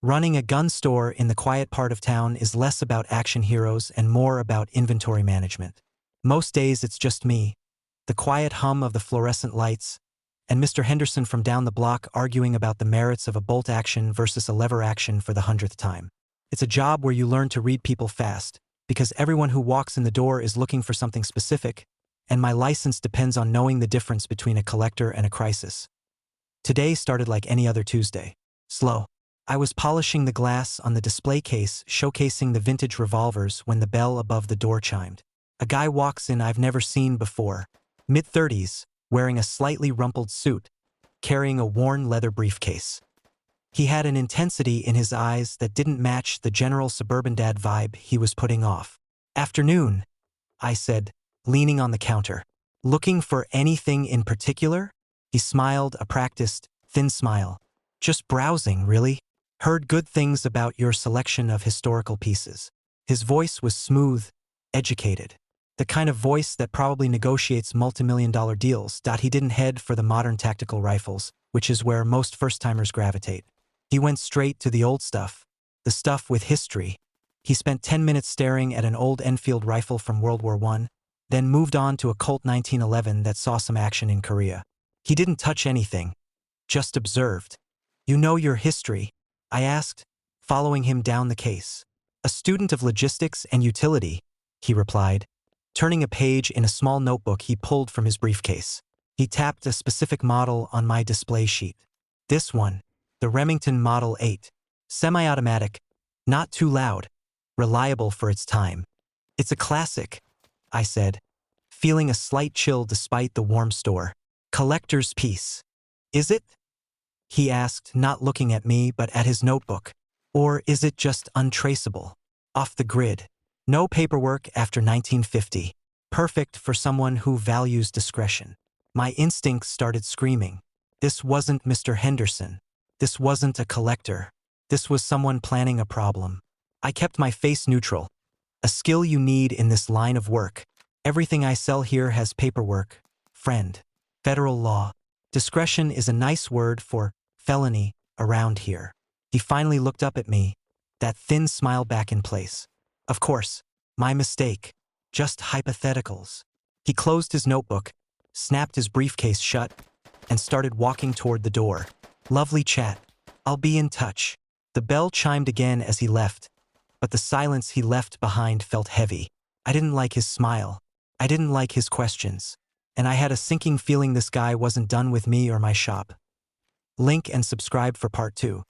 Running a gun store in the quiet part of town is less about action heroes and more about inventory management. Most days it's just me, the quiet hum of the fluorescent lights, and Mr. Henderson from down the block arguing about the merits of a bolt action versus a lever action for the 100th time. It's a job where you learn to read people fast, because everyone who walks in the door is looking for something specific, and my license depends on knowing the difference between a collector and a crisis. Today started like any other Tuesday. Slow. I was polishing the glass on the display case showcasing the vintage revolvers when the bell above the door chimed. A guy walks in I've never seen before, mid-30s, wearing a slightly rumpled suit, carrying a worn leather briefcase. He had an intensity in his eyes that didn't match the general suburban dad vibe he was putting off. "Afternoon," I said, leaning on the counter. "Looking for anything in particular?" He smiled, a practiced, thin smile. "Just browsing, really. Heard good things about your selection of historical pieces." His voice was smooth, educated. The kind of voice that probably negotiates multi-million-dollar deals. He didn't head for the modern tactical rifles, which is where most first-timers gravitate. He went straight to the old stuff, the stuff with history. He spent 10 minutes staring at an old Enfield rifle from World War I, then moved on to a Colt 1911 that saw some action in Korea. He didn't touch anything, just observed. "You know your history?" I asked, following him down the case. "A student of logistics and utility," he replied, turning a page in a small notebook he pulled from his briefcase. He tapped a specific model on my display sheet. "This one, the Remington Model 8. Semi-automatic, not too loud, reliable for its time. It's a classic," I said, feeling a slight chill despite the warm store. "Collector's piece. Is it?" he asked, not looking at me but at his notebook. "Or is it just untraceable? Off the grid? No paperwork after 1950. Perfect for someone who values discretion." My instincts started screaming. This wasn't Mr. Henderson. This wasn't a collector. This was someone planning a problem. I kept my face neutral. "A skill you need in this line of work. Everything I sell here has paperwork, friend. Federal law. Discretion is a nice word for felony around here." He finally looked up at me, that thin smile back in place. "Of course, my mistake. Just hypotheticals." He closed his notebook, snapped his briefcase shut, and started walking toward the door. "Lovely chat. I'll be in touch." The bell chimed again as he left, but the silence he left behind felt heavy. I didn't like his smile. I didn't like his questions. And I had a sinking feeling this guy wasn't done with me or my shop. Link and subscribe for part 2.